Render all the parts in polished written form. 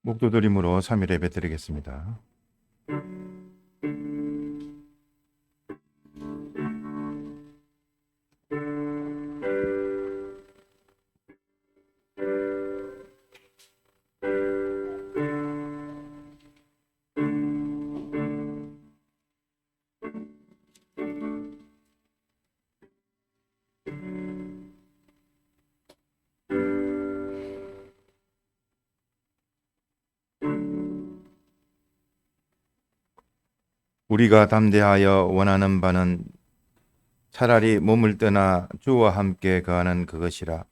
목도드림으로 3일 예배 드리겠습니다. 우리가 담대하여 원하는 바는 차라리 몸을 떠나 주와 함께 거하는 그것이라.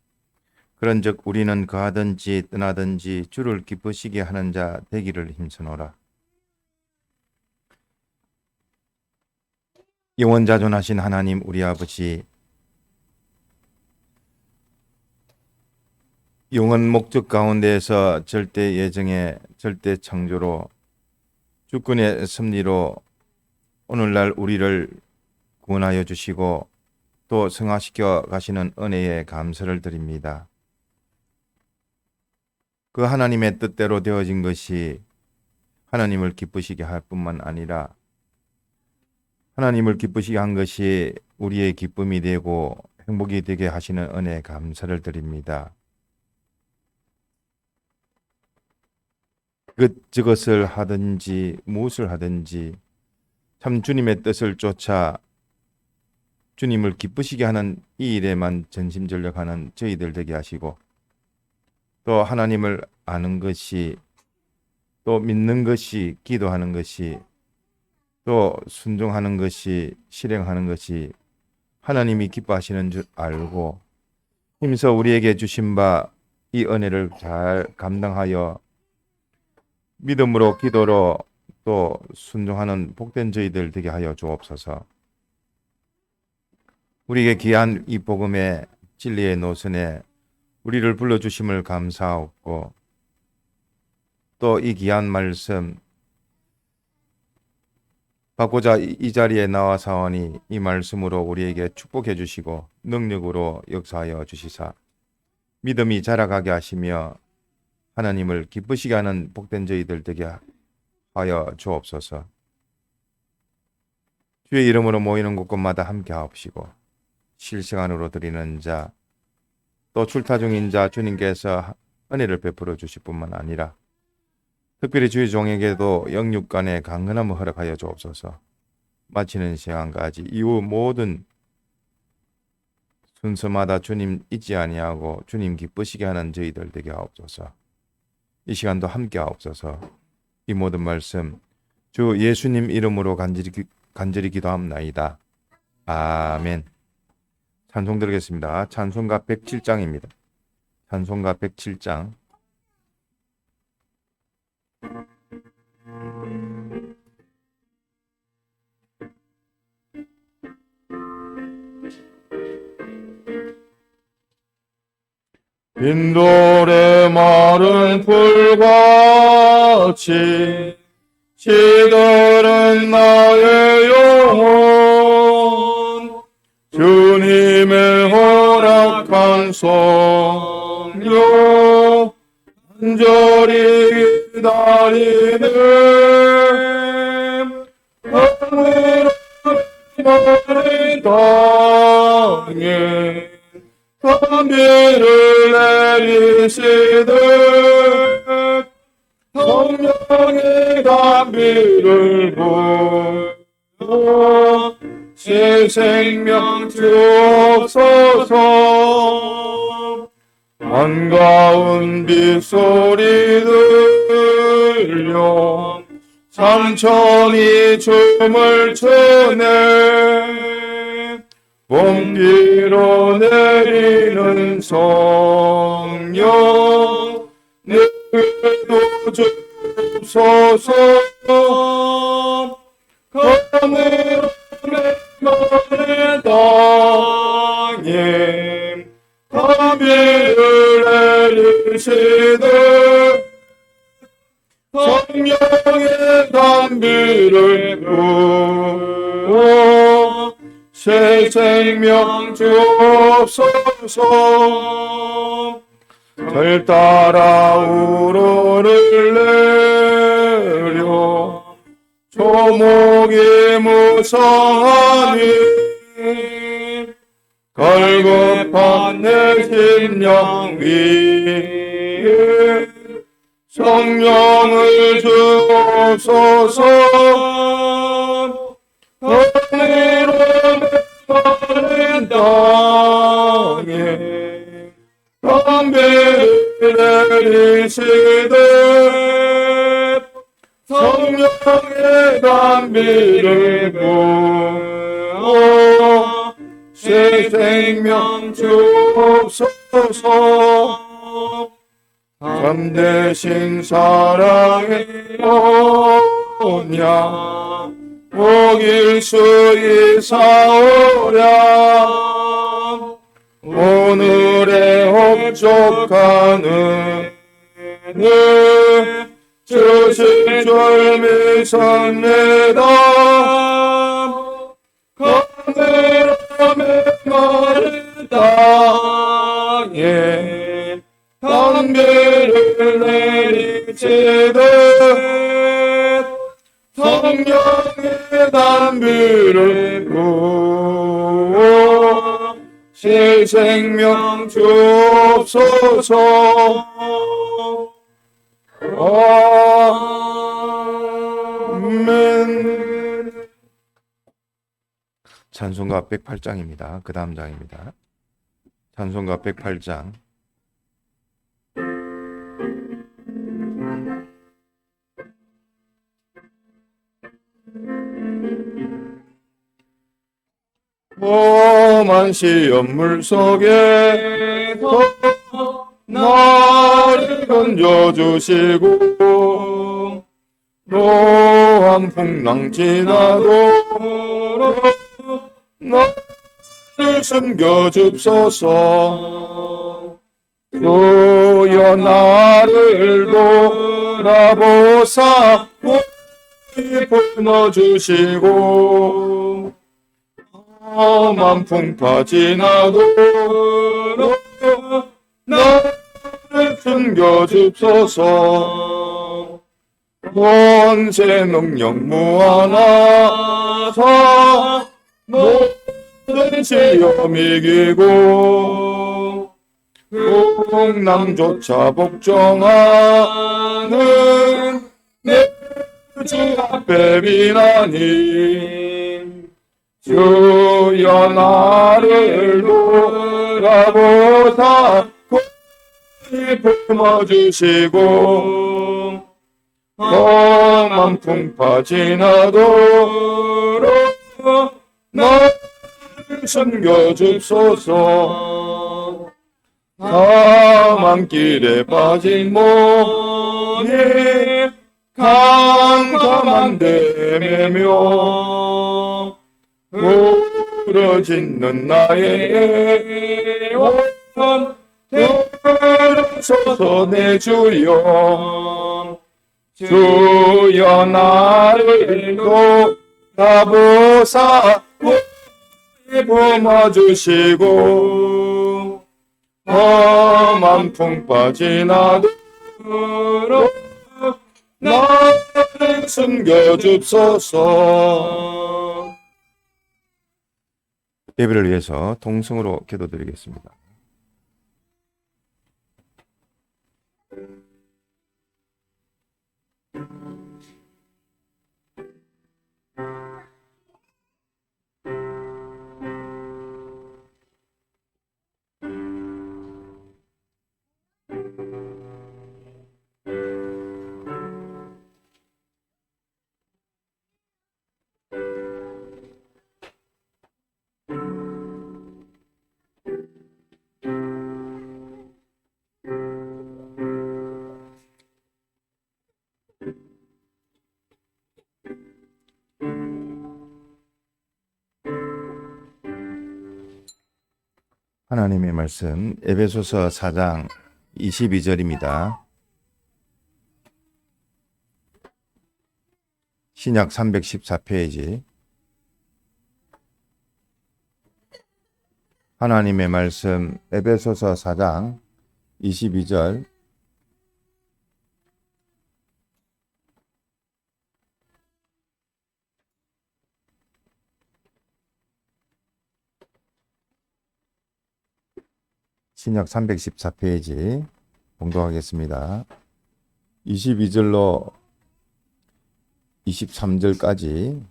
그런즉 우리는 거하든지 떠나든지 주를 기쁘시게 하는 자 되기를 힘쓰노라. 영원자존하신 하나님 우리 아버지, 영원 목적 가운데에서 절대 예정의 절대 창조로 주권의 섭리로 오늘날 우리를 구원하여 주시고 또 승화시켜 가시는 은혜에 감사를 드립니다. 그 하나님의 뜻대로 되어진 것이 하나님을 기쁘시게 할 뿐만 아니라 하나님을 기쁘시게 한 것이 우리의 기쁨이 되고 행복이 되게 하시는 은혜에 감사를 드립니다. 그것을 하든지 무엇을 하든지 참 주님의 뜻을 쫓아 주님을 기쁘시게 하는 이 일에만 전심전력하는 저희들 되게 하시고 또 하나님을 아는 것이 또 믿는 것이 기도하는 것이 또 순종하는 것이 실행하는 것이 하나님이 기뻐하시는 줄 알고 힘써 우리에게 주신 바 이 은혜를 잘 감당하여 믿음으로 기도로 또 순종하는 복된 저희들 되게 하여 주옵소서. 우리에게 귀한 이 복음의 진리의 노선에 우리를 불러주심을 감사하고 또 이 귀한 말씀 받고자 이 자리에 나와 사오니 이 말씀으로 우리에게 축복해 주시고 능력으로 역사하여 주시사 믿음이 자라가게 하시며 하나님을 기쁘시게 하는 복된 저희들 되게 하여 주옵소서. 주의 이름으로 모이는 곳곳마다 함께 하옵시고 실시간으로 드리는 자 또 출타 중인 자 주님께서 은혜를 베풀어 주실 뿐만 아니라 특별히 주의 종에게도 영육간의 강건함을 허락하여 주옵소서. 마치는 시간까지 이후 모든 순서마다 주님 잊지 아니하고 주님 기쁘시게 하는 저희들 되게 하옵소서. 이 시간도 함께 하옵소서. 이 모든 말씀 주 예수님 이름으로 간절히 기도합나이다. 아멘. 찬송 드리겠습니다. 찬송가 107장입니다. 찬송가 107장. 빈돌의 마른 풀같이 시들은 나의 영혼 주님의 허락한 성령 간절히 기다리네 아무런 마른 땅에 감비를 내리시듯 성령의 감비를 부어 새 생명 주옵소서. 반가운 빗소리 들려 삼천이 춤을 추네 봄비로 내리는 성령 내게도 주옵소서. 가물은 마른 땅에 감비를 내리시듯 성령의 감비를 부어 새 생명 주옵소서. 절 따라 우러를 내려 조목이 무성하니 갈급한 내 심령 위에 성령을 주옵소서. 하늘로 마른 땅에 담배를 내리시되 성령의 담비를 부어 새 생명 주옵소서. 참되신 사랑의 오냐 오길 수 있사오랴. 오늘의 흡족한 은혜 주실 줄 믿습니다. 하늘함의 마른 땅에 담배를 내리시되 성령의 담비를 부어 실생명 주옵소서. 아멘. 찬송가 108장입니다. 그 다음 장입니다. 찬송가 108장. 험한 시험물 속에서 나를 건져주시고 노한 풍랑 지나도록 나를 숨겨줍소서. 주여 나를 돌아보사 고이 품어주시고 험한 풍파 지나도록 나를 숨겨줍소서. 권세 능력 무한하사 모든 시험 이기고 풍랑조차 복종하는 내 주 앞에 비나니 주여 나를 돌아보사 고이 품어주시고 험한 풍파 지나도록 나를 숨겨줍소서. 사망길에 빠진 몸이 캄캄한데 매며 부러지는 나의 영혼 들어서서 내 주여. 주여 나를 돌아보사 고이 품어주시고 험한 풍파 지나도록 나를 숨겨줍소서. 예배를 위해서 동성으로 기도드리겠습니다. 하나님의 말씀 에베소서 4장 22절입니다. 신약 314페이지. 하나님의 말씀 에베소서 4장 22절 신약 314페이지 봉독하겠습니다. 22절로 23절까지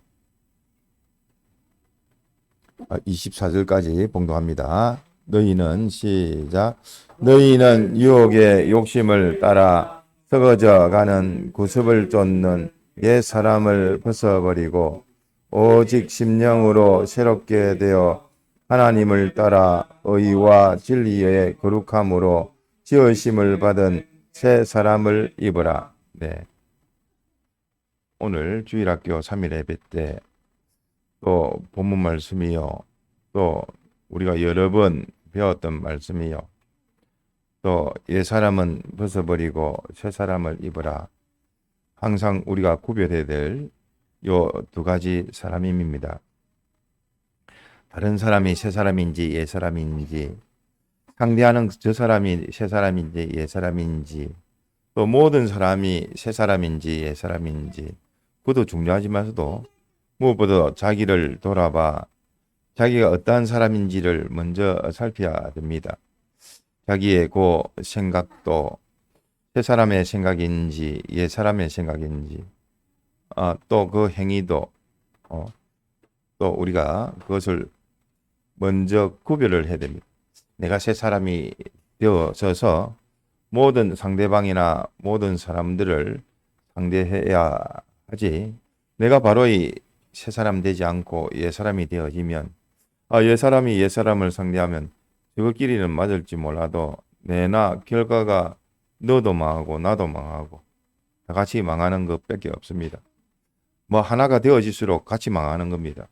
24절까지 봉독합니다. 너희는 시작. 너희는 유혹의 욕심을 따라 썩어져 가는 구습을 쫓는 옛 사람을 벗어버리고 오직 심령으로 새롭게 되어 하나님을 따라 의와 진리의 거룩함으로 지으심을 받은 새 사람을 입으라. 네. 오늘 주일학교 3일 예배 때 또 본문 말씀이요. 또 우리가 여러 번 배웠던 말씀이요. 또 옛사람은 벗어버리고 새사람을 입으라. 항상 우리가 구별해야 될 요 두 가지 사람임입니다. 다른 사람이 새사람인지 옛사람인지, 상대하는 저 사람이 새사람인지 옛사람인지, 또 모든 사람이 새사람인지 옛사람인지, 그것도 중요하지만서도 무엇보다 자기를 돌아봐 자기가 어떠한 사람인지를 먼저 살펴야 됩니다. 자기의 그 생각도 새 사람의 생각인지 옛 사람의 생각인지, 또 그 행위도 또 우리가 그것을 먼저 구별을 해야 됩니다. 내가 새 사람이 되어져서 모든 상대방이나 모든 사람들을 상대해야 하지, 내가 바로 이 새 사람 되지 않고 옛 사람이 되어지면, 옛 사람이 옛 사람을 상대하면 저것끼리는 맞을지 몰라도 내나 결과가 너도 망하고 나도 망하고 다 같이 망하는 것밖에 없습니다. 뭐 하나가 되어질수록 같이 망하는 겁니다.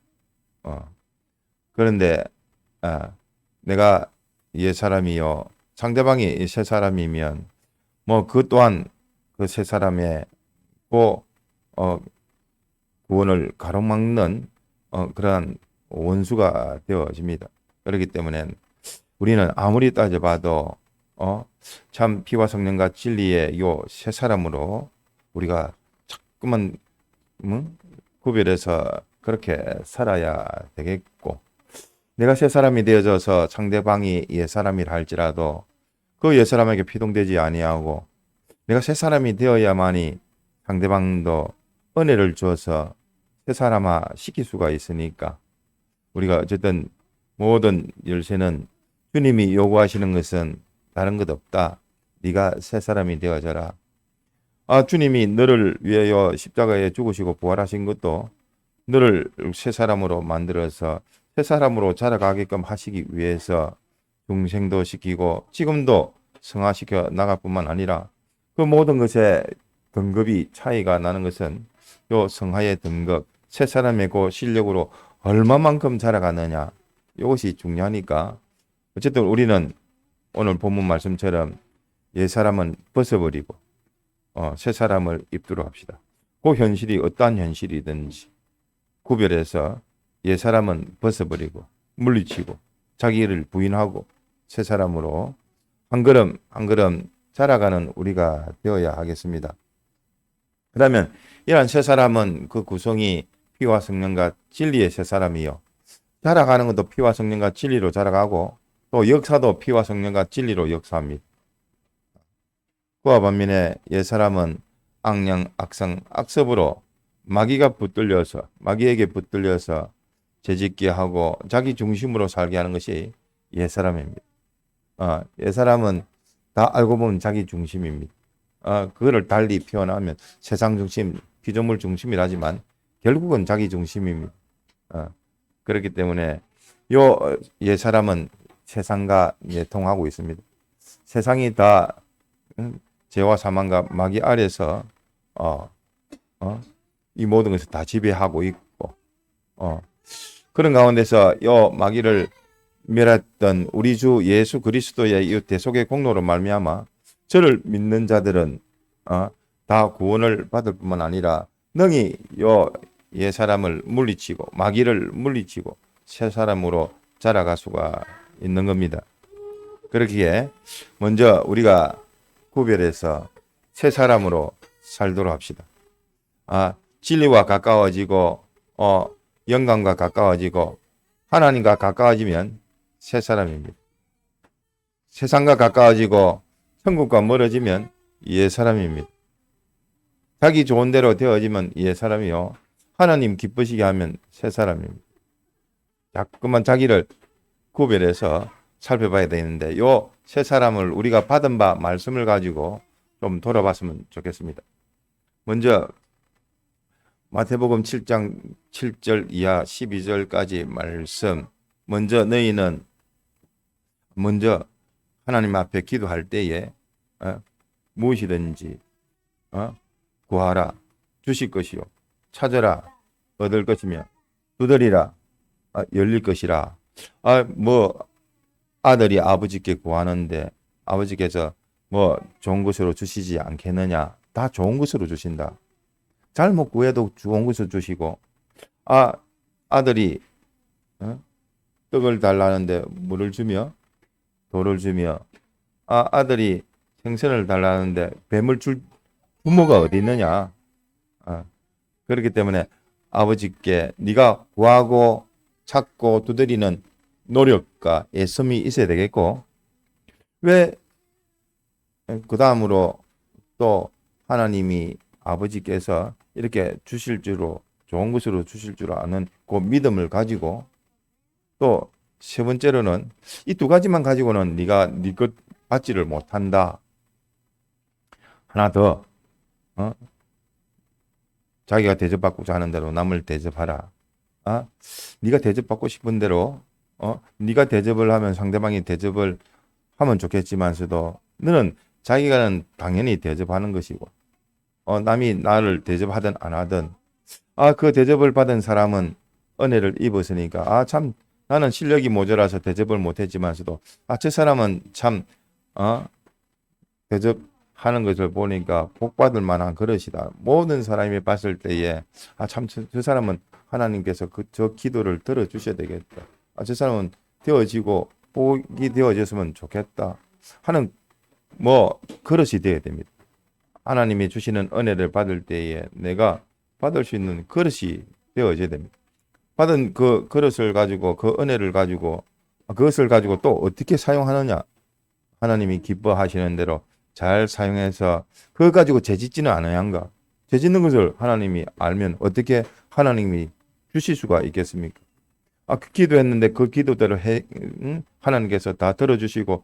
그런데 내가 옛 사람이요 상대방이 새 사람이면 뭐 그 또한 그 새 사람의 구원을 가로막는 그러한 원수가 되어집니다. 그렇기 때문에 우리는 아무리 따져봐도 참 피와 성령과 진리의 요 새 사람으로 우리가 자꾸만 구별해서 그렇게 살아야 되겠고, 내가 새 사람이 되어져서 상대방이 옛 사람이라 할지라도 그 옛 사람에게 피동되지 아니하고 내가 새 사람이 되어야만이 상대방도 은혜를 주어서 새 사람화 시킬 수가 있으니까, 우리가 어쨌든 모든 열쇠는 주님이 요구하시는 것은 다른 것 없다. 네가 새 사람이 되어져라. 주님이 너를 위하여 십자가에 죽으시고 부활하신 것도 너를 새 사람으로 만들어서 새 사람으로 자라가게끔 하시기 위해서 중생도 시키고 지금도 성화시켜 나갈 뿐만 아니라 그 모든 것에 등급이 차이가 나는 것은 요 성화의 등급, 새 사람의 그 실력으로 얼마만큼 자라가느냐, 이것이 중요하니까 어쨌든 우리는 오늘 본문 말씀처럼 옛 사람은 벗어버리고 새 사람을 입도록 합시다. 그 현실이 어떠한 현실이든지 구별해서 옛 사람은 벗어버리고 물리치고 자기를 부인하고 새 사람으로 한 걸음 한 걸음 자라가는 우리가 되어야 하겠습니다. 그러면 이러한 새 사람은 그 구성이 피와 성령과 진리의 새 사람이요. 자라가는 것도 피와 성령과 진리로 자라가고 또 역사도 피와 성령과 진리로 역사합니다. 그와 반면에 옛 사람은 악령, 악성, 악습으로 마귀에게 붙들려서 죄짓게 하고 자기 중심으로 살게 하는 것이 옛 사람입니다. 옛 사람은 다 알고 보면 자기 중심입니다. 그거를 달리 표현하면 세상 중심, 피조물 중심이라지만 결국은 자기 중심입니다. 그렇기 때문에 요 옛 사람은 세상과 통하고 있습니다. 세상이 다 죄와 사망과 마귀 아래서 이 모든 것을 다 지배하고 있고, 그런 가운데서 요 마귀를 멸했던 우리 주 예수 그리스도의 이 대속의 공로로 말미암아 저를 믿는 자들은 다 구원을 받을 뿐만 아니라 능히 요 옛 사람을 물리치고 마귀를 물리치고 새 사람으로 자라갈 수가 있는 겁니다. 그렇기에 먼저 우리가 구별해서 새 사람으로 살도록 합시다. 진리와 가까워지고 영광과 가까워지고 하나님과 가까워지면 새 사람입니다. 세상과 가까워지고 천국과 멀어지면 옛 사람입니다. 자기 좋은 대로 되어지면 옛 사람이요. 하나님 기쁘시게 하면 새 사람입니다. 자꾸만 자기를 구별해서 살펴봐야 되는데 요 새 사람을 우리가 받은 바 말씀을 가지고 좀 돌아봤으면 좋겠습니다. 먼저 마태복음 7장 7절 이하 12절까지 말씀. 먼저 너희는 먼저 하나님 앞에 기도할 때에 무엇이든지 구하라 주실 것이요 찾으라 얻을 것이며 두드리라 열릴 것이라. 아들이 아버지께 구하는데 아버지께서 좋은 것으로 주시지 않겠느냐. 다 좋은 것으로 주신다. 잘못 구해도 좋은 것을 주시고 아들이 떡을 달라는데 물을 주며 돌을 주며 아들이 생선을 달라는데 뱀을 줄 부모가 어디 있느냐. 그렇기 때문에 아버지께 네가 구하고 찾고 두드리는 노력과 애씀이 있어야 되겠고, 왜 그 다음으로 또 하나님이 아버지께서 이렇게 주실 줄로 좋은 것으로 주실 줄 아는 그 믿음을 가지고, 또 세 번째로는 이 두 가지만 가지고는 네가 네 것 받지를 못한다. 하나 더 자기가 대접받고자 하는 대로 남을 대접하라. 네가 대접받고 싶은 대로 네가 대접을 하면 상대방이 대접을 하면 좋겠지만서도 너는 자기가는 당연히 대접하는 것이고 남이 나를 대접하든 안 하든 그 대접을 받은 사람은 은혜를 입었으니까 참 나는 실력이 모자라서 대접을 못했지만서도 저 사람은 참 대접하는 것을 보니까 복받을 만한 그릇이다. 모든 사람이 봤을 때에 참 저 사람은 하나님께서 저 기도를 들어주셔야 되겠다. 저 사람은 되어지고 복이 되어졌으면 좋겠다 하는 그릇이 되어야 됩니다. 하나님이 주시는 은혜를 받을 때에 내가 받을 수 있는 그릇이 되어져야 됩니다. 받은 그 그릇을 가지고 그 은혜를 가지고 그것을 가지고 또 어떻게 사용하느냐. 하나님이 기뻐하시는 대로 잘 사용해서 그거 가지고 죄짓지는 않아야 한가. 죄짓는 것을 하나님이 알면 어떻게 하나님이 주실 수가 있겠습니까? 기도했는데 그 기도대로 하나님께서 다 들어주시고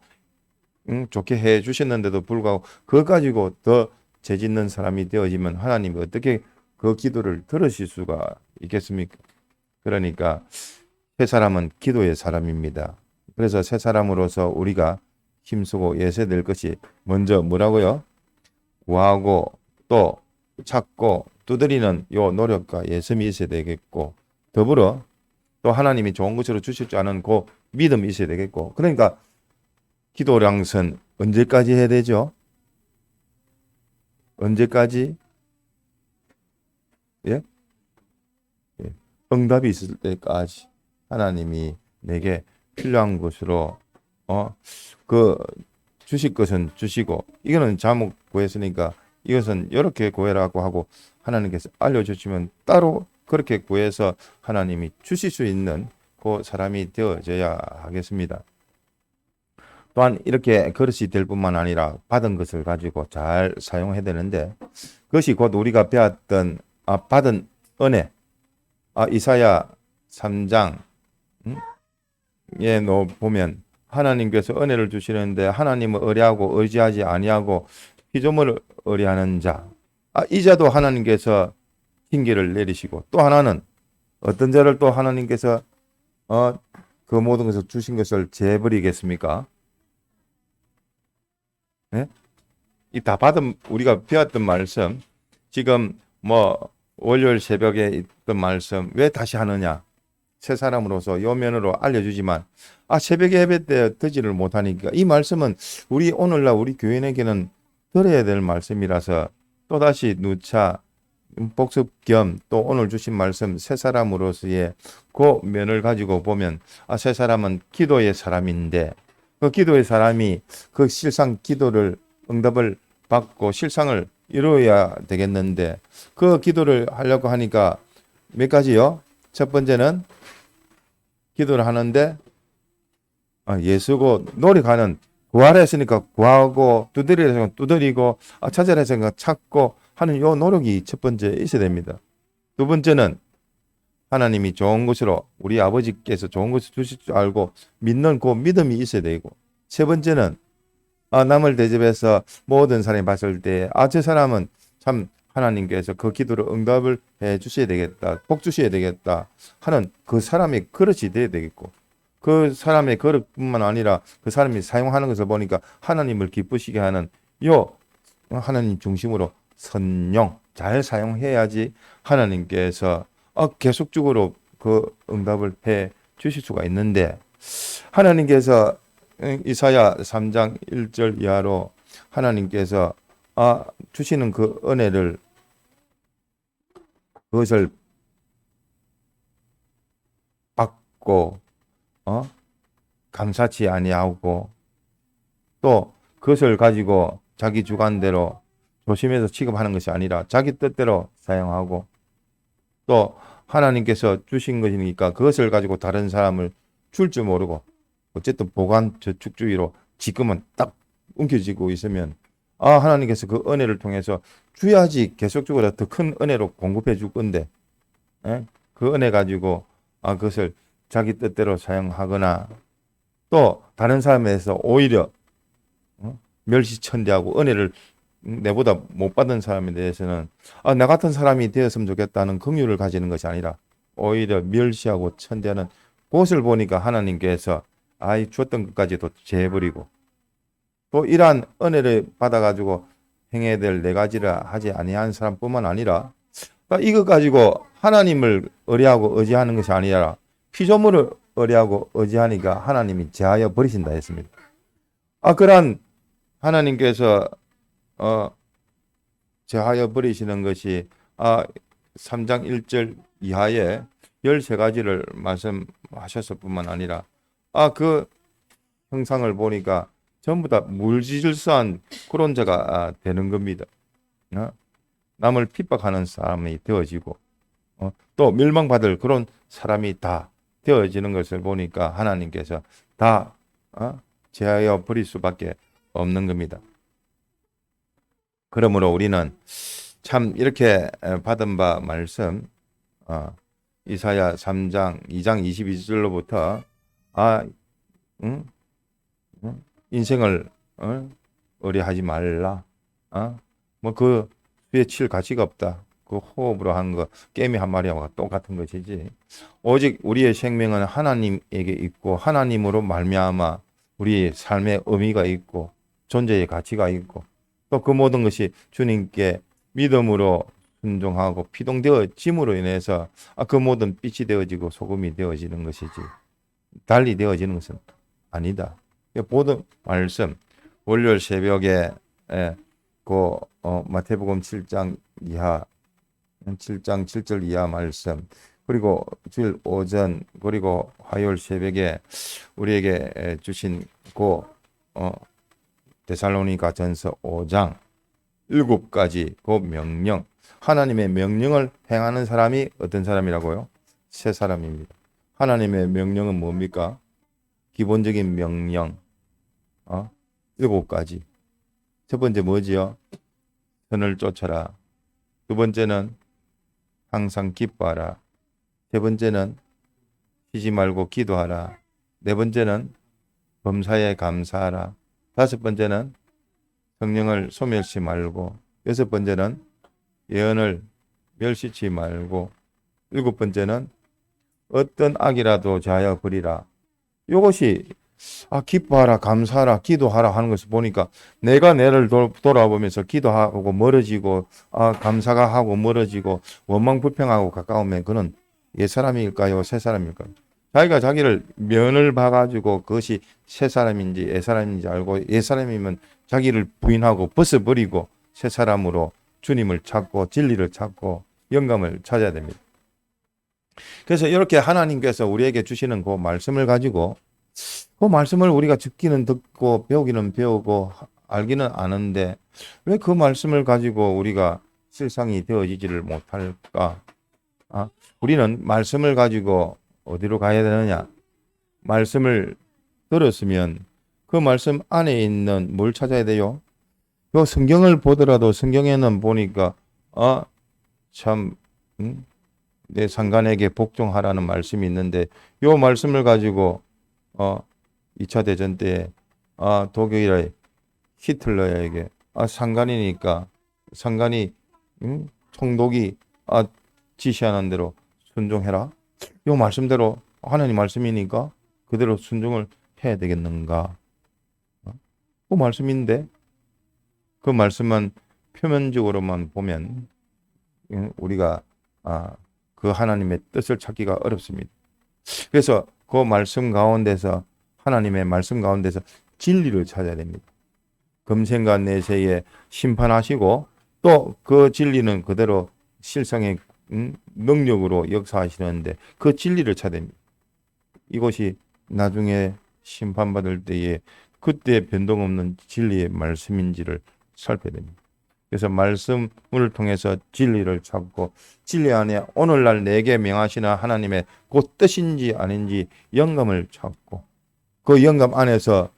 좋게 해 주셨는데도 불구하고 그거 가지고 더 죄짓는 사람이 되어지면 하나님이 어떻게 그 기도를 들으실 수가 있겠습니까? 그러니까 새 사람은 기도의 사람입니다. 그래서 새 사람으로서 우리가 힘쓰고 예세될 것이 먼저 뭐라고요? 구하고 또 찾고 두드리는 요 노력과 예심이 있어야 되겠고, 더불어 또 하나님이 좋은 것으로 주실 줄 아는 그 믿음이 있어야 되겠고. 그러니까 기도량선 언제까지 해야 되죠? 언제까지? 예? 응답이 있을 때까지 하나님이 내게 필요한 것으로 주실 것은 주시고, 이거는 잘못 구했으니까 이것은 이렇게 구해라고 하고 하나님께서 알려주시면 따로 그렇게 구해서 하나님이 주실 수 있는 그 사람이 되어져야 하겠습니다. 또한 이렇게 그릇이 될 뿐만 아니라 받은 것을 가지고 잘 사용해야 되는데, 그것이 곧 우리가 배웠던 받은 은혜. 이사야 3장에 보면 하나님께서 은혜를 주시는데 하나님을 의뢰하고 의지하지 아니하고 피조물을 의뢰하는 자, 이 자도 하나님께서 징계를 내리시고, 또 하나는 어떤 자를 또 하나님께서 그 모든 것을 주신 것을 재버리겠습니까? 네? 이 다 받은 우리가 배웠던 말씀, 지금 월요일 새벽에 있던 말씀 왜 다시 하느냐? 새 사람으로서 요 면으로 알려주지만 새벽에 예배 때 듣지를 못하니까 이 말씀은 우리 오늘날 우리 교인에게는 들어야 될 말씀이라서 또다시 누차 복습 겸 또 오늘 주신 말씀 새 사람으로서의 그 면을 가지고 보면 새 사람은 기도의 사람인데 그 기도의 사람이 그 실상 기도를 응답을 받고 실상을 이루어야 되겠는데 그 기도를 하려고 하니까 몇 가지요? 첫 번째는 기도를 하는데 예수고 노력하는 구하라 했으니까 구하고 두드리라 했으니까 두드리고 찾으라 했으니까 찾고 하는 요 노력이 첫 번째 있어야 됩니다. 두 번째는 하나님이 좋은 것으로 우리 아버지께서 좋은 것을 주실 줄 알고 믿는 그 믿음이 있어야 되고 세 번째는 남을 대접해서 모든 사람이 봤을 때 저 사람은 참 하나님께서 그 기도를 응답을 해 주셔야 되겠다. 복 주셔야 되겠다 하는 그 사람의 그릇이 돼야 되겠고 그 사람의 그릇뿐만 아니라 그 사람이 사용하는 것을 보니까 하나님을 기쁘시게 하는 요 하나님 중심으로 선용 잘 사용해야지 하나님께서 계속적으로 그 응답을 해 주실 수가 있는데 하나님께서 이사야 3장 1절 이하로 하나님께서 주시는 그 은혜를 그것을 받고 감사치 아니하고 또 그것을 가지고 자기 주관대로 조심해서 취급하는 것이 아니라 자기 뜻대로 사용하고 또 하나님께서 주신 것이니까 그것을 가지고 다른 사람을 줄 줄 모르고 어쨌든 보관 저축주의로 지금은 딱 움켜쥐고 있으면 하나님께서 그 은혜를 통해서 줘야지 계속적으로 더 큰 은혜로 공급해 줄 건데 그 은혜 가지고 그것을 자기 뜻대로 사용하거나 또 다른 사람에서 오히려 멸시천대하고 은혜를 내보다 못 받은 사람에 대해서는 나 같은 사람이 되었으면 좋겠다는 긍휼을 가지는 것이 아니라 오히려 멸시하고 천대하는 그것을 보니까 하나님께서 주었던 것까지도 재버리고 또 이러한 은혜를 받아가지고 행해야 될 네 가지를 하지 아니한 사람뿐만 아니라 이것 가지고 하나님을 의뢰하고 의지하는 것이 아니라 피조물을 의뢰하고 의지하니까 하나님이 제하여 버리신다 했습니다. 그러한 하나님께서 제하여 버리시는 것이 3장 1절 이하에 13가지를 말씀하셨을 뿐만 아니라 그 형상을 보니까 전부 다 물질서한 그런 자가 되는 겁니다. 남을 핍박하는 사람이 되어지고 또 멸망받을 그런 사람이 다 되어지는 것을 보니까 하나님께서 다 제하여 버릴 수밖에 없는 겁니다. 그러므로 우리는 참 이렇게 받은 바 말씀 이사야 3장 2장 22절로부터 인생을 의뢰하지 말라. 뭐 그 수에 칠 가치가 없다. 그 호흡으로 한 거 깨미 한 마리와 똑같은 것이지. 오직 우리의 생명은 하나님에게 있고 하나님으로 말미암아 우리의 삶의 의미가 있고 존재의 가치가 있고 또 그 모든 것이 주님께 믿음으로 순종하고 피동되어짐으로 인해서 그 모든 빛이 되어지고 소금이 되어지는 것이지 달리 되어지는 것은 아니다. 모든 말씀 월요일 새벽에 그 마태복음 7장 이하 7장 7절 이하 말씀 그리고 주일 오전 그리고 화요일 새벽에 우리에게 주신 그 데살로니가 전서 5장 7가지 그 명령 하나님의 명령을 행하는 사람이 어떤 사람이라고요? 새 사람입니다. 하나님의 명령은 뭡니까? 기본적인 명령 7가지. 첫 번째 뭐지요? 선을 쫓아라. 두 번째는 항상 기뻐하라. 세 번째는 쉬지 말고 기도하라. 네 번째는 범사에 감사하라. 다섯 번째는 성령을 소멸시 말고 여섯 번째는 예언을 멸시치 말고 일곱 번째는 어떤 악이라도 자하여 버리라. 이것이 기뻐하라 감사하라 기도하라 하는 것을 보니까 내가 내를 돌아보면서 기도하고 멀어지고 감사가 하고 멀어지고 원망불평하고 가까우면 그는 옛사람일까요 새사람일까요? 자기가 자기를 면을 봐가지고 그것이 새사람인지 옛사람인지 알고 옛사람이면 자기를 부인하고 벗어버리고 새사람으로 주님을 찾고 진리를 찾고 영감을 찾아야 됩니다. 그래서 이렇게 하나님께서 우리에게 주시는 그 말씀을 가지고 그 말씀을 우리가 듣기는 듣고 배우기는 배우고 알기는 아는데 왜 그 말씀을 가지고 우리가 실상이 되어지지를 못할까? 아, 우리는 말씀을 가지고 어디로 가야 되느냐? 말씀을 들었으면 그 말씀 안에 있는 뭘 찾아야 돼요? 요 성경을 보더라도 성경에는 보니까 참 내 상관에게 복종하라는 말씀이 있는데 요 말씀을 가지고 2차 대전 때 독일의 히틀러에게 상관이니까 상관이 총독이 지시하는 대로 순종해라. 요 말씀대로 하나님 말씀이니까 그대로 순종을 해야 되겠는가? 그 말씀인데 그 말씀만 표면적으로만 보면 우리가 그 하나님의 뜻을 찾기가 어렵습니다. 그래서 그 말씀 가운데서 하나님의 말씀 가운데서 진리를 찾아야 됩니다. 금생과 내세에 심판하시고 또 그 진리는 그대로 실상의 능력으로 역사하시는데 그 진리를 찾아야 됩니다. 이것이 나중에 심판받을 때에 그때 변동 없는 진리의 말씀인지를 살펴야 됩니다. 그래서 말씀을 통해서 진리를 찾고 진리 안에 오늘날 내게 명하시는 하나님의 그 뜻인지 아닌지 영감을 찾고 그 영감 안에서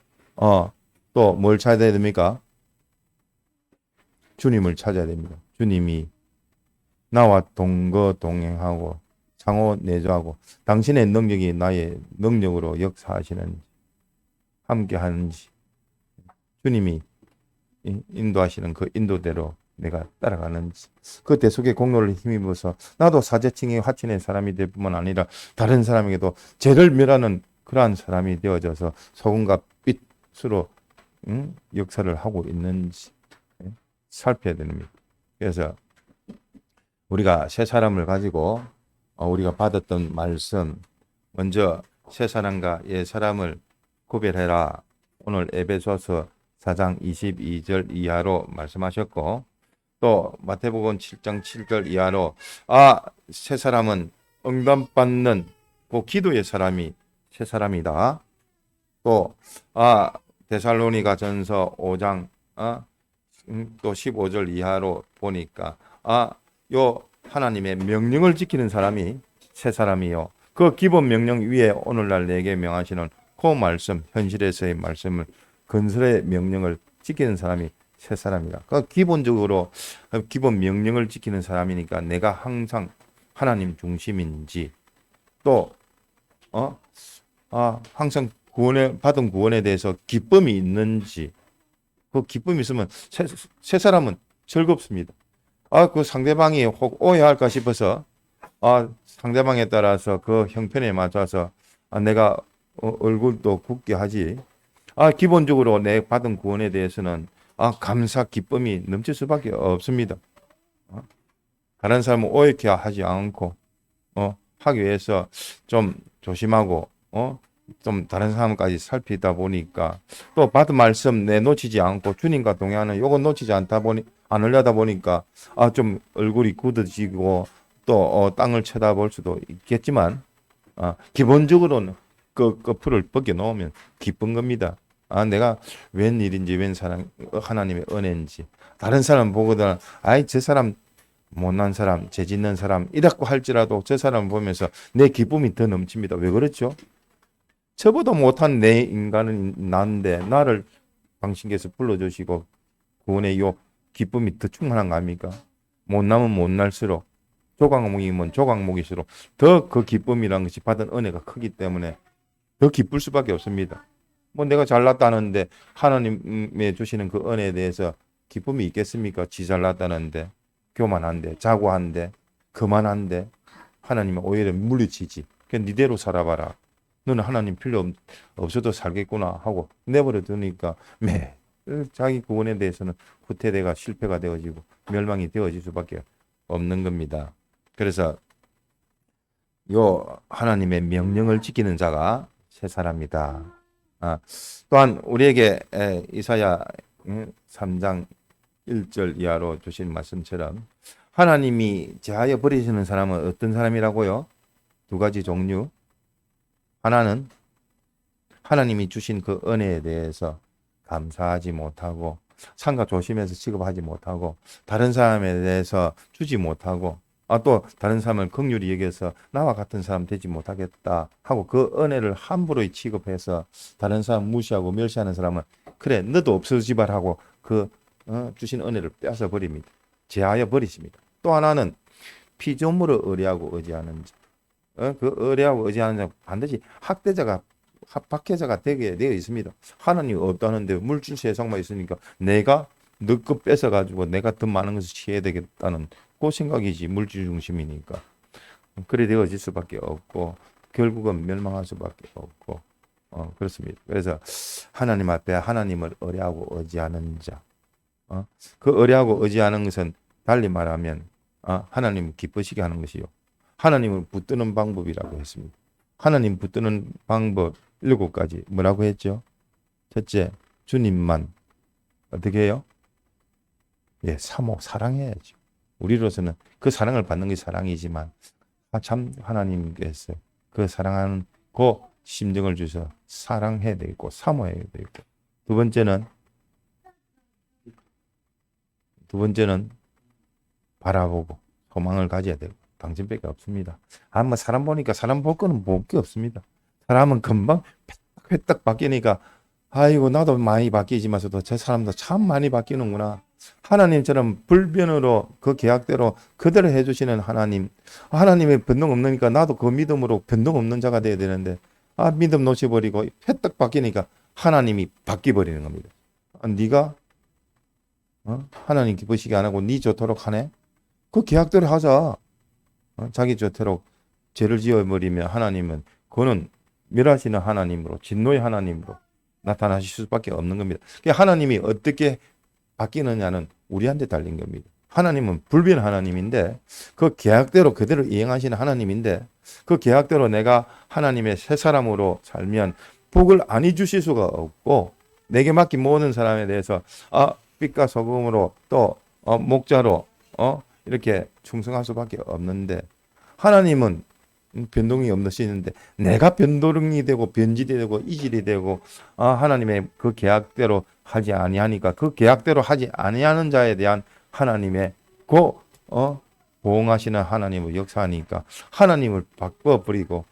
또 뭘 찾아야 됩니까? 주님을 찾아야 됩니다. 주님이 나와 동거동행하고 상호 내조하고 당신의 능력이 나의 능력으로 역사하시는지 함께하는지 주님이 인도하시는 그 인도대로 내가 따라가는지 그 대속의 공로를 힘입어서 나도 사제층의 화친의 사람이 될 뿐만 아니라 다른 사람에게도 죄를 멸하는 그러한 사람이 되어져서 소금과 빛으로 역사를 하고 있는지 살펴야 됩니다. 그래서 우리가 새 사람을 가지고 우리가 받았던 말씀 먼저 새 사람과 옛 사람을 구별해라. 오늘 에베소서 4장 22절 이하로 말씀하셨고 또 마태복음 7장 7절 이하로 새 사람은 응답받는 그 기도의 사람이 새 사람이다. 또 데살로니가 전서 5장 또 15절 이하로 보니까 요 하나님의 명령을 지키는 사람이 새 사람이요. 그 기본 명령 위에 오늘날 내게 명하시는 그 말씀, 현실에서의 말씀을 건설의 명령을 지키는 사람이 새 사람이다. 그 기본적으로 기본 명령을 지키는 사람이니까 내가 항상 하나님 중심인지 또 항상 받은 구원에 대해서 기쁨이 있는지 그 기쁨이 있으면 새 사람은 즐겁습니다. 그 상대방이 혹 오해할까 싶어서 상대방에 따라서 그 형편에 맞춰서 내가 얼굴도 굳게 하지. 기본적으로 내 받은 구원에 대해서는 감사 기쁨이 넘칠 수밖에 없습니다. 다른 사람은 오해케 하지 않고 하기 위해서 좀 조심하고 좀 다른 사람까지 살피다 보니까 또 받은 말씀 내놓치지 않고 주님과 동행하는 요건 놓치지 않으려다 보니까 좀 얼굴이 굳어지고 또 땅을 쳐다볼 수도 있겠지만 기본적으로는 그 풀을 벗겨놓으면 기쁜 겁니다. 내가 웬일인지 웬사람 하나님의 은혜인지 다른 사람 보거든 저 사람 못난 사람 죄 짓는 사람 이라고 할지라도 저 사람 보면서 내 기쁨이 더 넘칩니다. 왜 그렇죠? 저보다 못한 내 인간은 난데 나를 당신께서 불러주시고 구원의 요 기쁨이 더 충만한 거 아닙니까? 못나면 못날수록 조각목이면 조각목일수록 더 그 기쁨이라는 것이 받은 은혜가 크기 때문에 더 기쁠 수밖에 없습니다. 내가 잘났다는데 하나님의 주시는 그 은혜에 대해서 기쁨이 있겠습니까? 지 잘났다는데 교만한데 자고한데 거만한데 하나님은 오히려 물리치지. 그냥 니대로 살아봐라. 너는 하나님 필요 없어도 살겠구나 하고 내버려 두니까 매일 자기 구원에 대해서는 후퇴대가 실패가 되어지고 멸망이 되어질 수밖에 없는 겁니다. 그래서 요 하나님의 명령을 지키는 자가 새 사람이다. 또한 우리에게 이사야 3장 1절 이하로 주신 말씀처럼 하나님이 제하여 버리시는 사람은 어떤 사람이라고요? 두 가지 종류. 하나는 하나님이 주신 그 은혜에 대해서 감사하지 못하고 상가 조심해서 취급하지 못하고 다른 사람에 대해서 주지 못하고 또 다른 사람을 긍휼히 여겨서 나와 같은 사람 되지 못하겠다 하고 그 은혜를 함부로 취급해서 다른 사람 무시하고 멸시하는 사람은 그래 너도 없어지발하고 그 주신 은혜를 빼앗아 버립니다. 제하여 버리십니다. 또 하나는 피조물을 의뢰하고 의지하는 자. 그 의뢰하고 의지하는 자 반드시 학대자가 박해자가 되게 되어 있습니다. 하나님이 없다는데 물질 세상만 있으니까 내가 너 거 뺏어 가지고 내가 더 많은 것을 취해야 되겠다는 그 생각이지. 물질 중심이니까 그래 되어질 수밖에 없고 결국은 멸망할 수밖에 없고 그렇습니다. 그래서 하나님 앞에 하나님을 의뢰하고 의지하는 자, 그 의뢰하고 의지하는 것은 달리 말하면 하나님 기쁘시게 하는 것이요 하나님을 붙드는 방법이라고 했습니다. 하나님 붙드는 방법 7가지 뭐라고 했죠? 첫째, 주님만 어떻게 해요? 예, 사모 사랑해야죠. 우리로서는 그 사랑을 받는 게 사랑이지만 참 하나님께서 그 사랑하는 그 심정을 주셔 사랑해야 되겠고 사모해야 되겠고 두 번째는 바라보고 소망을 가져야 되고 당신밖에 없습니다. 뭐 사람 보니까 사람 볼 거는 볼 게 없습니다. 사람은 금방 회딱 바뀌니까 아이고 나도 많이 바뀌지만서도 저 사람도 참 많이 바뀌는구나. 하나님처럼 불변으로 그 계약대로 그대로 해주시는 하나님의 변동 없으니까 나도 그 믿음으로 변동 없는 자가 돼야 되는데 믿음 놓쳐버리고 회딱 바뀌니까 하나님이 바뀌어버리는 겁니다. 네가 하나님 기쁘시게 안 하고 네 좋도록 하네? 그 계약대로 하자. 자기 좋도록 죄를 지어버리면 하나님은 그거는 멸하시는 하나님으로 진노의 하나님으로 나타나실 수밖에 없는 겁니다. 하나님이 어떻게 바뀌느냐는 우리한테 달린 겁니다. 하나님은 불변 하나님인데 그 계약대로 그대로 이행하시는 하나님인데 그 계약대로 내가 하나님의 새 사람으로 살면 복을 아니 주실 수가 없고 내게 맡긴 모든 사람에 대해서 빛과 소금으로 또 목자로 이렇게 충성할 수밖에 없는데 하나님은 변동이 없으시는데 내가 변동이 되고 변질이 되고 이질이 되고 하나님의 그 계약대로 하지 아니하니까 그 계약대로 하지 아니하는 자에 대한 하나님의 보응하시는 하나님의 역사니까 하나님을 바꿔버리고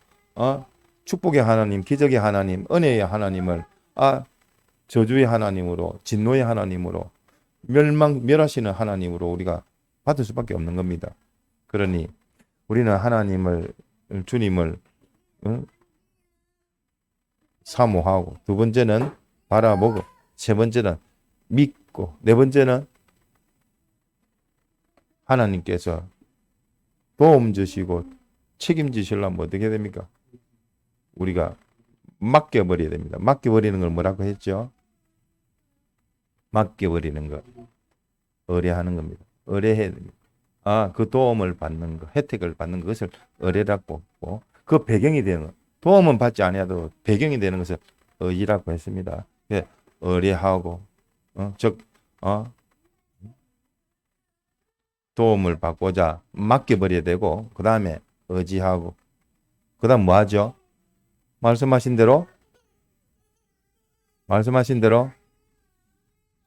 축복의 하나님, 기적의 하나님, 은혜의 하나님을 저주의 하나님으로 진노의 하나님으로 멸하시는 하나님으로 우리가 받을 수밖에 없는 겁니다. 그러니 우리는 주님을 사모하고 두 번째는 바라보고 세 번째는 믿고 네 번째는 하나님께서 도움 주시고 책임지시려면 어떻게 됩니까? 우리가 맡겨버려야 됩니다. 맡겨버리는 걸 뭐라고 했죠? 맡겨버리는 것. 의뢰하는 겁니다. 의뢰해야 됩니다. 그 도움을 받는 것, 혜택을 받는 것을 의뢰라고 했고 그 배경이 되는 것. 도움은 받지 아니하도 배경이 되는 것을 의지라고 했습니다. 의뢰하고 즉 도움을 받고자 맡겨버려야 되고 그 다음에 의지하고 그 다음 뭐 하죠? 말씀하신 대로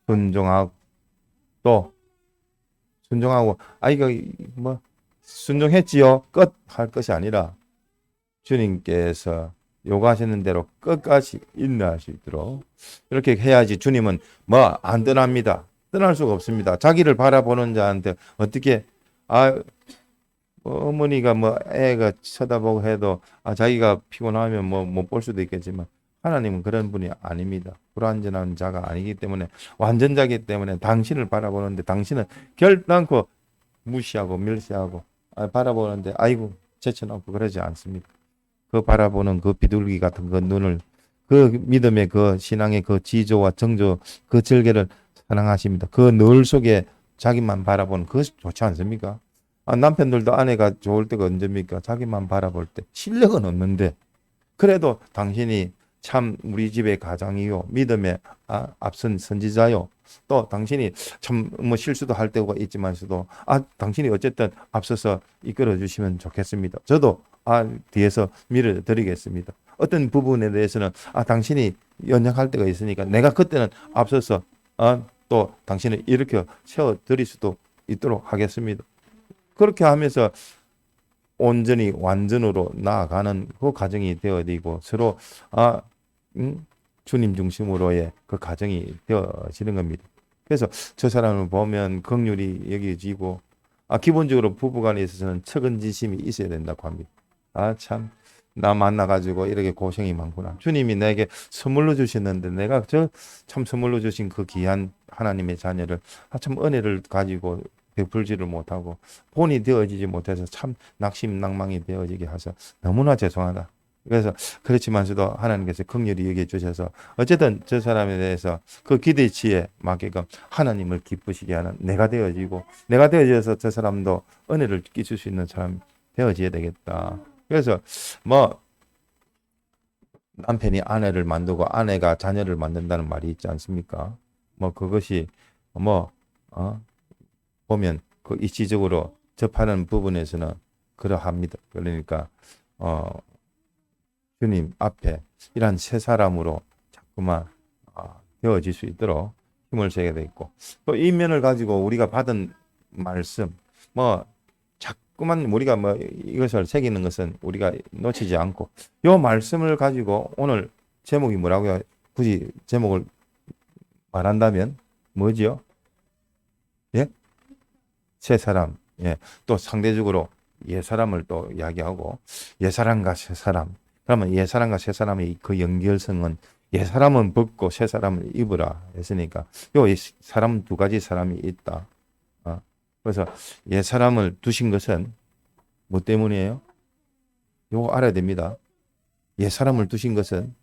순종하고 또 순종하고 이거 뭐 순종했지요 끝 할 것이 아니라 주님께서 요구하시는 대로 끝까지 인내할 수 있도록 이렇게 해야지. 주님은 뭐 안 떠납니다. 떠날 수가 없습니다. 자기를 바라보는 자한테 어떻게 어머니가 뭐 애가 쳐다보고 해도 자기가 피곤하면 뭐 못 볼 수도 있겠지만 하나님은 그런 분이 아닙니다. 불완전한 자가 아니기 때문에 완전자이기 때문에 당신을 바라보는데 당신은 결단코 무시하고 멸시하고 바라보는데 아이고 제쳐놓고 그러지 않습니다. 그 바라보는 그 비둘기 같은 그 눈을 그 믿음의 그 신앙의 그 지조와 정조 그 절개를 사랑하십니다. 그 늘 속에 자기만 바라보는 그것이 좋지 않습니까? 남편들도 아내가 좋을 때가 언제입니까? 자기만 바라볼 때 실력은 없는데 그래도 당신이 참 우리 집의 가장이요 믿음의 앞선 선지자요 또 당신이 참 뭐 실수도 할 때가 있지만서도 당신이 어쨌든 앞서서 이끌어 주시면 좋겠습니다. 저도 뒤에서 밀어드리겠습니다. 어떤 부분에 대해서는 당신이 연약할 때가 있으니까 내가 그때는 앞서서 또 당신을 일으켜 세워드릴 수도 있도록 하겠습니다. 그렇게 하면서 온전히 완전으로 나아가는 그 과정이 되어지고 서로 주님 중심으로의 그 과정이 되어지는 겁니다. 그래서 저 사람을 보면 긍휼이 여겨지고 기본적으로 부부간에 있어서는 측은지심이 있어야 된다고 합니다. 참 나 만나가지고 이렇게 고생이 많구나. 주님이 내게 선물로 주셨는데 내가 저 참 선물로 주신 그 귀한 하나님의 자녀를 참 은혜를 가지고 베풀지를 못하고 본이 되어지지 못해서 참 낙심낭망이 되어지게 하셔서 너무나 죄송하다. 그래서 그렇지만서도 하나님께서 긍휼히 여겨 주셔서 어쨌든 저 사람에 대해서 그 기대치에 맞게끔 하나님을 기쁘시게 하는 내가 되어져서 저 사람도 은혜를 끼칠 수 있는 사람이 되어져야 되겠다. 그래서 남편이 아내를 만들고 아내가 자녀를 만든다는 말이 있지 않습니까? 그것이 보면 그 이치적으로 접하는 부분에서는 그러합니다. 그러니까 주님 앞에 이러한 새 사람으로 자꾸만 되어질 수 있도록 힘을 써야 되겠고, 또 이 면을 가지고 우리가 받은 말씀 자꾸만 우리가 이것을 새기는 것은 우리가 놓치지 않고, 이 말씀을 가지고 오늘 제목이 뭐라고요? 굳이 제목을 말한다면 뭐지요? 예? 새 사람. 예. 또 상대적으로 옛사람을 또 이야기하고, 옛사람과 새사람. 그러면 옛사람과 새사람의 그 연결성은 옛사람은 벗고 새사람을 입으라 했으니까 요 사람 두 가지 사람이 있다. 그래서 옛사람을 두신 것은 뭐 때문이에요? 요거 알아야 됩니다. 옛사람을 두신 것은,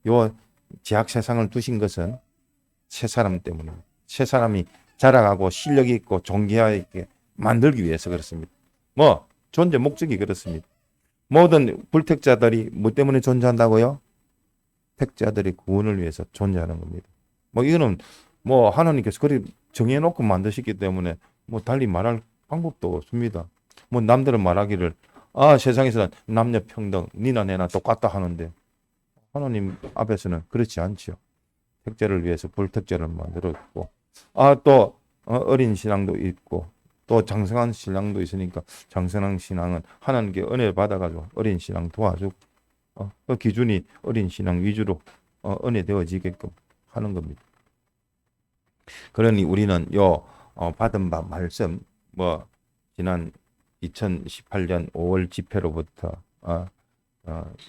요 제약 세상을 두신 것은 새사람 때문입니다. 새사람이 자라가고 실력 있고 존귀하게 만들기 위해서 그렇습니다. 존재 목적이 그렇습니다. 모든 불택자들이 뭐 때문에 존재한다고요? 택자들의 구원을 위해서 존재하는 겁니다. 이거는 하나님께서 그리 정해놓고 만드셨기 때문에 달리 말할 방법도 없습니다. 남들은 말하기를 세상에서는 남녀 평등, 니나 내나 똑같다 하는데 하나님 앞에서는 그렇지 않죠. 택자를 위해서 불택자를 만들었고, 또 어린 신앙도 있고, 또 장성한 신앙도 있으니까 장성한 신앙은 하나님께 은혜를 받아가지고 어린 신앙 도와주고, 그 기준이 어린 신앙 위주로 은혜 되어지게끔 하는 겁니다. 그러니 우리는 받은 바 말씀, 지난 2018년 5월 집회로부터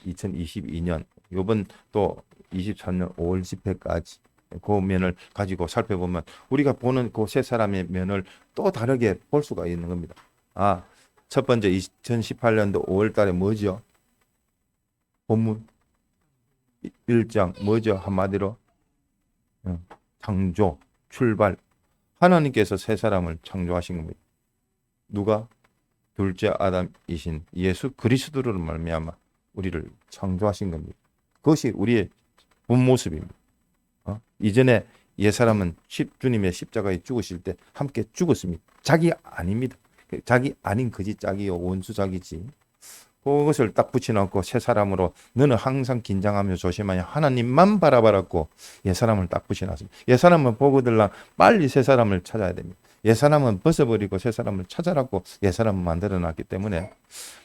2022년 요번 또 23년 5월 집회까지 그 면을 가지고 살펴보면 우리가 보는 그 세 사람의 면을 또 다르게 볼 수가 있는 겁니다. 첫 번째 2018년도 5월 달에 뭐죠? 본문 1장 뭐죠? 한마디로 창조, 출발. 하나님께서 세 사람을 창조하신 겁니다. 누가? 둘째 아담이신 예수 그리스도로 말미암아 우리를 창조하신 겁니다. 그것이 우리의 본 모습입니다. 이전에 옛사람은 주님의 십자가에 죽으실 때 함께 죽었습니다. 자기 아닙니다. 자기 아닌 거짓 짝이요 원수 짝이지. 그것을 딱 붙여놓고 새 사람으로 너는 항상 긴장하며 조심하여 하나님만 바라봐라고 옛사람을 딱 붙여놨습니다. 옛사람은 보고들라 빨리 새 사람을 찾아야 됩니다. 옛사람은 벗어버리고 새 사람을 찾아라고 옛사람을 만들어놨기 때문에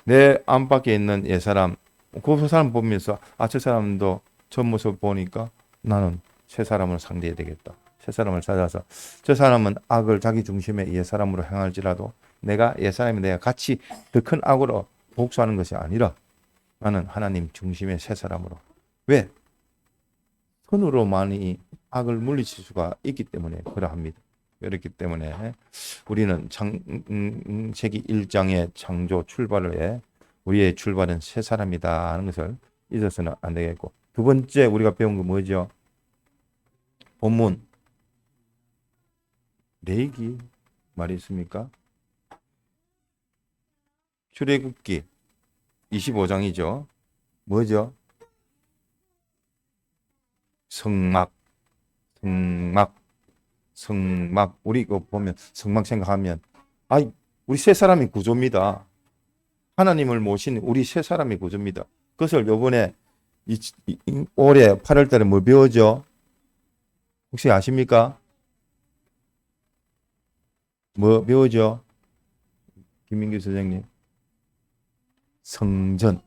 내 안팎에 있는 옛사람, 그 사람 보면서 저 사람도 저 모습 보니까 나는 새 사람을 상대해야 되겠다. 새 사람을 찾아서 저 사람은 악을 자기 중심의 옛사람으로 행할지라도 내가 옛사람이 내가 같이 더 큰 악으로 복수하는 것이 아니라 나는 하나님 중심의 새 사람으로. 왜? 손으로만이 악을 물리칠 수가 있기 때문에 그러합니다. 그렇기 때문에 우리는 창세기 1장의 창조 출발을 해 우리의 출발은 새 사람이다 하는 것을 잊어서는 안 되겠고, 두 번째 우리가 배운 거 뭐죠? 본문 레위기 말이 있습니까? 출애굽기 25장이죠. 뭐죠? 성막. 우리 이거 보면 성막 생각하면 우리 세 사람이 구조입니다. 하나님을 모신 우리 세 사람이 구조입니다. 그것을 요번에 올해 8월 달에 뭐 배우죠? 혹시 아십니까? 뭐 배우죠? 김민규 선생님. 성전.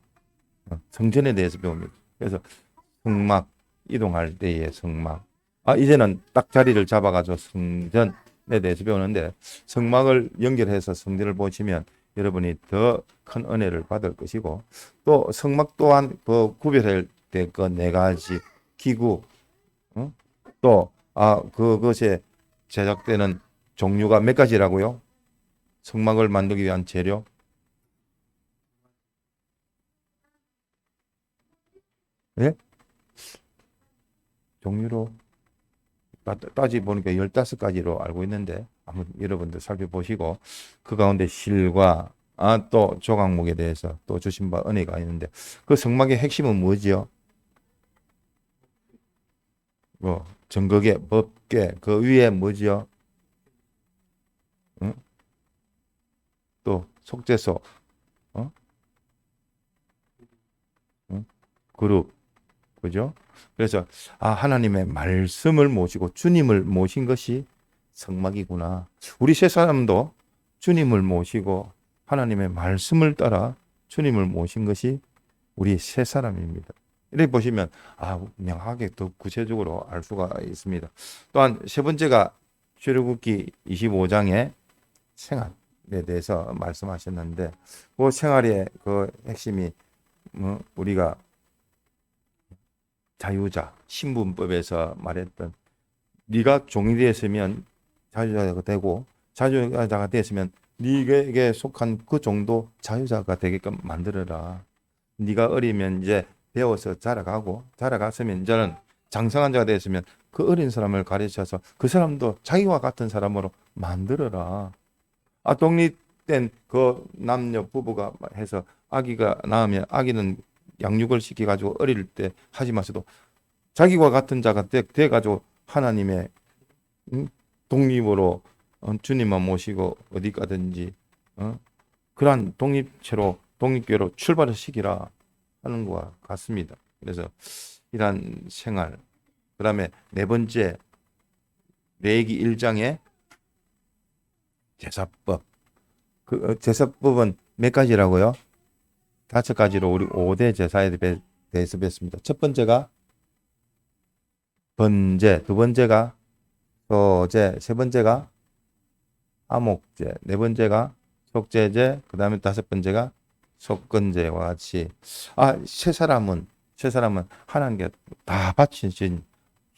성전에 대해서 배웁니다. 그래서 성막, 이동할 때의 성막. 이제는 딱 자리를 잡아가지고 성전에 대해서 배우는데, 성막을 연결해서 성전을 보시면 여러분이 더 큰 은혜를 받을 것이고, 또 성막 또한 그 구별할 때 그 네 가지 기구, 어? 또 그것에 제작되는 종류가 몇 가지라고요? 성막을 만들기 위한 재료. 예? 종류로 따지 보니까 15가지로 알고 있는데, 한번 여러분들 살펴보시고, 그 가운데 실과 또 조각목에 대해서 또 주신 바 은혜가 있는데, 그 성막의 핵심은 뭐지요? 뭐 정거계, 법계, 그 위에 뭐지요? 응? 또 속죄소, 어? 응? 그룹, 그죠? 그래서 하나님의 말씀을 모시고 주님을 모신 것이 성막이구나. 우리 세 사람도 주님을 모시고 하나님의 말씀을 따라 주님을 모신 것이 우리 세 사람입니다. 이렇게 보시면 명확하게 더 구체적으로 알 수가 있습니다. 또한 세 번째가 출애굽기 25장의 생활에 대해서 말씀하셨는데, 그 생활의 그 핵심이 우리가 자유자, 신분법에서 말했던, 네가 종이 되었으면 자유자가 되고, 자유자가 되었으면 네게 속한 그 종도 자유자가 되게끔 만들어라. 네가 어리면 이제 배워서 자라가고, 자라갔으면 이제는 장성한 자가 되었으면 그 어린 사람을 가르쳐서 그 사람도 자기와 같은 사람으로 만들어라. 독립된 그 남녀 부부가 해서 아기가 낳으면 아기는 양육을 시켜가지고 어릴 때 하지 마셔도 자기와 같은 자가 돼가지고 하나님의 독립으로 주님만 모시고 어디 가든지 그러한 독립체로 독립교로 출발을 시키라 하는 것과 같습니다. 그래서 이러한 생활, 그 다음에 네 번째 레위기 1장의 제사법. 그 제사법은 몇 가지라고요? 5가지로 우리 5대 제사에 대해서 뵀습니다. 첫 번째가 번제, 두 번째가 소제, 세 번째가 화목제, 네 번째가 속죄제, 그 다음에 다섯 번째가 속건제와 같이 세 사람은 하나님께 다 바치신,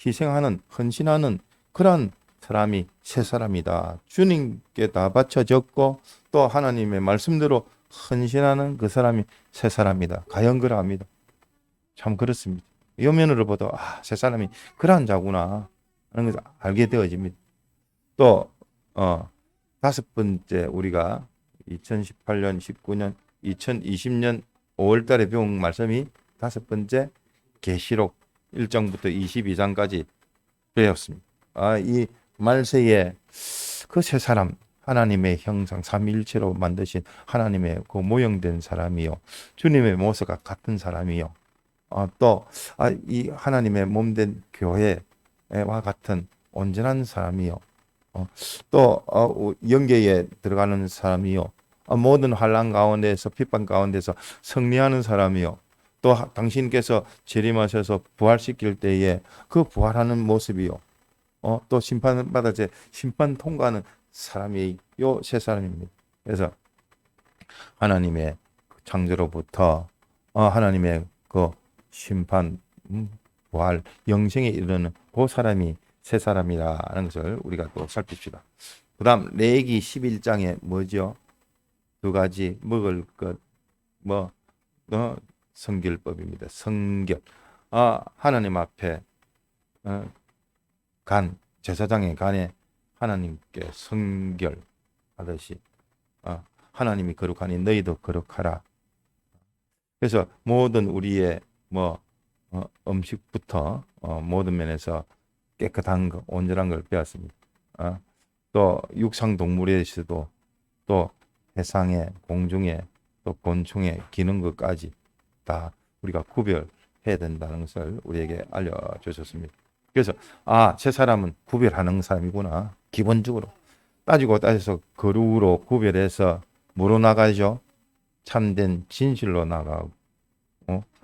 희생하는, 헌신하는 그런 사람이 세 사람이다. 주님께 다 바쳐졌고 또 하나님의 말씀대로 헌신하는 그 사람이 세 사람이다. 가연 그러합니다. 참 그렇습니다. 이 면으로 보도 세 사람이 그러한 자구나 하는 것을 알게 되어집니다. 또 다섯 번째 우리가 2018년, 19년, 2020년 5월 달에 배운 말씀이 다섯 번째 계시록 1장부터 22장까지 배웠습니다. 이 말세에 그 세 사람, 하나님의 형상 삼위일체로 만드신 하나님의 그 모형된 사람이요, 주님의 모습과 같은 사람이요, 또 이 하나님의 몸된 교회와 같은 온전한 사람이요, 또 영계에 들어가는 사람이요, 모든 환난 가운데서 핍박 가운데서 승리하는 사람이요, 또 당신께서 재림하셔서 부활시킬 때에 그 부활하는 모습이요, 또 심판받을 때 심판 통과하는 사람이 요 세 사람입니다. 그래서 하나님의 창조로부터 하나님의 그 심판, 부활, 영생에 이르는 그 사람이 세 사람이라는 것을 우리가 또 살핍시다. 그 다음 레위기 11장에 뭐죠? 두 가지 먹을 것, 성결법입니다. 성결. 하나님 앞에 제사장의 간에 하나님께 성결하듯이 하나님이 거룩하니 너희도 거룩하라. 그래서 모든 우리의 음식부터 모든 면에서 깨끗한 거, 온전한 걸 배웠습니다. 또 육상 동물에서도 또 해상에, 공중에, 또 곤충에 기는 것까지 다 우리가 구별해서 해야 된다는 것을 우리에게 알려주셨습니다. 그래서 새 사람은 구별하는 사람이구나. 기본적으로 따지고 따져서 거룩으로 구별해서 뭐로 나가죠? 참된 진실로 나가고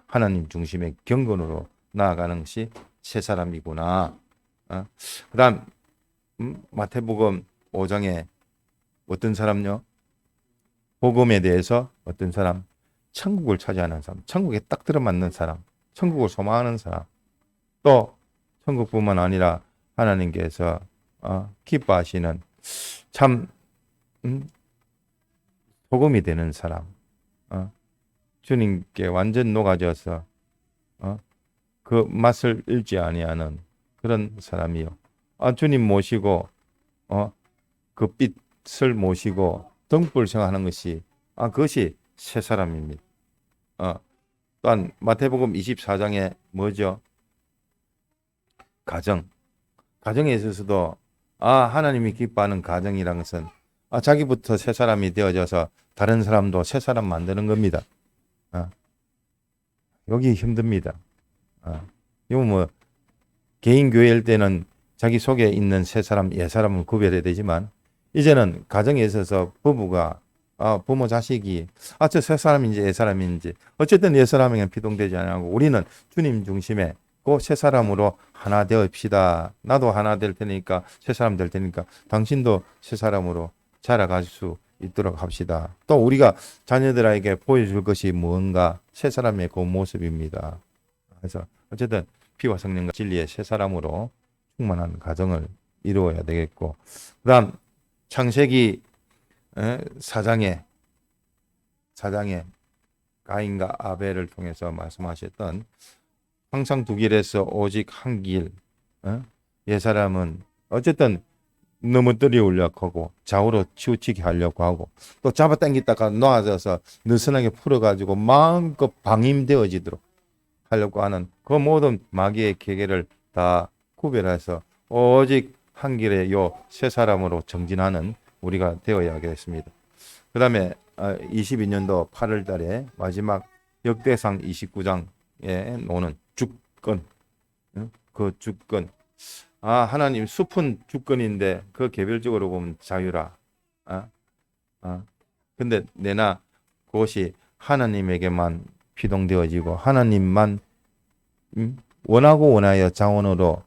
하나님 중심의 경건으로 나아가는 것이 새 사람이구나. 그다음 마태복음 5장에 어떤 사람요? 복음에 대해서 어떤 사람? 천국을 차지하는 사람, 천국에 딱 들어맞는 사람, 천국을 소망하는 사람, 또 천국뿐만 아니라 하나님께서 기뻐하시는 참 복음이 되는 사람, 주님께 완전 녹아져서 그 맛을 잃지 아니하는 그런 사람이요. 주님 모시고 그 빛을 모시고 등불 생활하는 것이 그것이 새 사람입니다. 또한 마태복음 24장에 뭐죠? 가정에 있어서도 하나님이 기뻐하는 가정이란 것은 자기부터 새 사람이 되어져서 다른 사람도 새 사람 만드는 겁니다. 여기 힘듭니다. 이거 뭐 개인 교회일 때는 자기 속에 있는 새 사람, 옛 사람을 구별해야 되지만 이제는 가정에 있어서 부부가 부모 자식이 저 새 사람인지 옛 사람인지 어쨌든 옛 사람에게는 비동되지 않고 우리는 주님 중심에 그 새 사람으로 하나 되읍시다. 나도 하나 될 테니까 새 사람 될 테니까 당신도 새 사람으로 자라갈 수 있도록 합시다. 또 우리가 자녀들에게 보여줄 것이 무언가 새 사람의 그 모습입니다. 그래서 어쨌든 피와 성령과 진리의 새 사람으로 충만한 가정을 이루어야 되겠고, 그다음 창세기 4장에 가인과 아벨을 통해서 말씀하셨던 항상 두 길에서 오직 한 길. 옛 사람은 어쨌든 넘어뜨리려고 하고 좌우로 치우치게 하려고 하고 또 잡아당기다가 놓아져서 느슨하게 풀어가지고 마음껏 방임되어지도록 하려고 하는 그 모든 마귀의 계계를 다 구별해서 오직 한 길에 요 새 사람으로 정진하는 우리가 되어야겠습니다. 그 다음에 22년도 8월 달에 마지막 역대상 29장에 노는 주권, 그 주권. 하나님 숲은 주권인데 그 개별적으로 보면 자유라. 근데 내나 그것이 하나님에게만 피동되어지고 하나님만 원하고 원하여 자원으로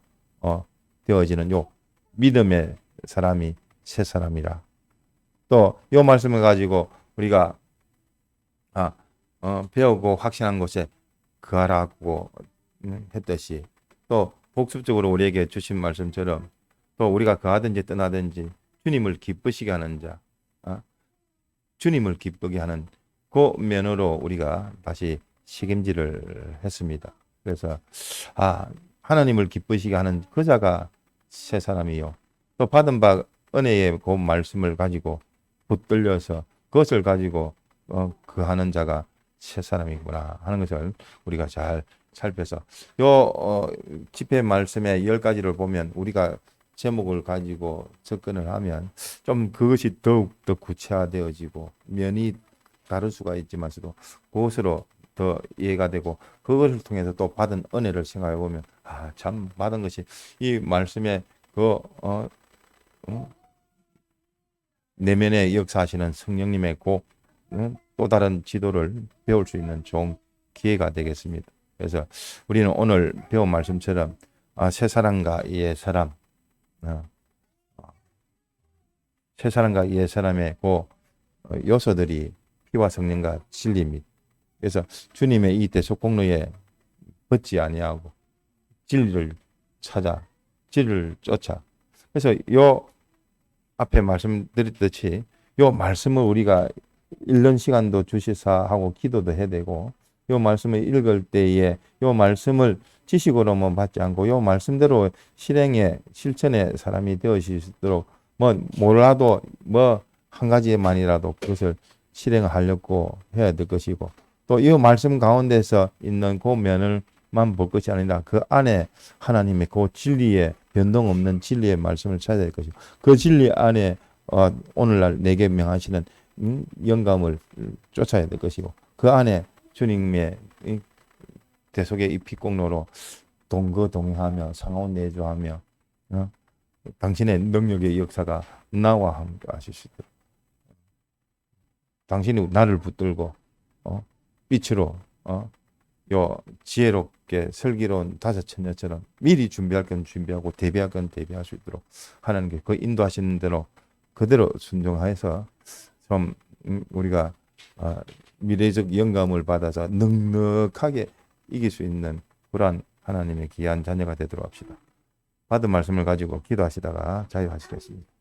되어지는 요 믿음의 사람이 새 사람이라. 또 요 말씀을 가지고 우리가 배우고 확신한 곳에 거하라고 했듯이 또 복습적으로 우리에게 주신 말씀처럼 또 우리가 거하든지 떠나든지 주님을 기쁘시게 하는 자, 주님을 기쁘게 하는 그 면으로 우리가 다시 책임질을 했습니다. 그래서 하나님을 기쁘시게 하는 그 자가 새 사람이요. 또 받은 바 은혜의 그 말씀을 가지고 붙들려서 그것을 가지고 거하는 자가 새 사람이구나 하는 것을 우리가 잘 살펴서 집회 말씀의 10가지를 보면 우리가 제목을 가지고 접근을 하면 좀 그것이 더욱 더 구체화되어지고 면이 다를 수가 있지만서도 그것으로 더 이해가 되고 그것을 통해서 또 받은 은혜를 생각해 보면 참 받은 것이 이 말씀의 내면에 역사하시는 성령님의 또 다른 지도를 배울 수 있는 좋은 기회가 되겠습니다. 그래서 우리는 오늘 배운 말씀처럼 새 사람과 옛 사람, 새 사람과 옛 사람의 그 요소들이 피와 성령과 진리입니다. 그래서 주님의 이 대속공로에 벗지 아니하고 진리를 찾아, 진리를 쫓아. 그래서 요 앞에 말씀드렸듯이 요 말씀을 우리가 읽는 시간도 주시사 하고 기도도 해야 되고 요 말씀을 읽을 때에 요 말씀을 지식으로만 받지 않고 요 말씀대로 실천의 사람이 되어지도록 몰라도 한 가지만이라도 그것을 실행하려고 해야 될 것이고 또 이 말씀 가운데서 있는 그 면을만 볼 것이 아니라 그 안에 하나님의 그 진리의 변동 없는 진리의 말씀을 찾아야 될 것이고 그 진리 안에 오늘날 내게 명하시는 영감을 쫓아야 될 것이고 그 안에 주님의 대속의 이 피공로로 동거동행하며 상호 내조하며 당신의 능력의 역사가 나와 함께 하실 수 있도록 당신이 나를 붙들고 빛으로 요 지혜롭게 슬기로운 다섯 처녀처럼 미리 준비할 건 준비하고 대비할 건 대비할 수 있도록 하나님께 그 인도하시는 대로 그대로 순종하여서 좀 우리가 미래적 영감을 받아서 넉넉하게 이길 수 있는 그러한 하나님의 귀한 자녀가 되도록 합시다. 받은 말씀을 가지고 기도하시다가 자유하시겠습니다.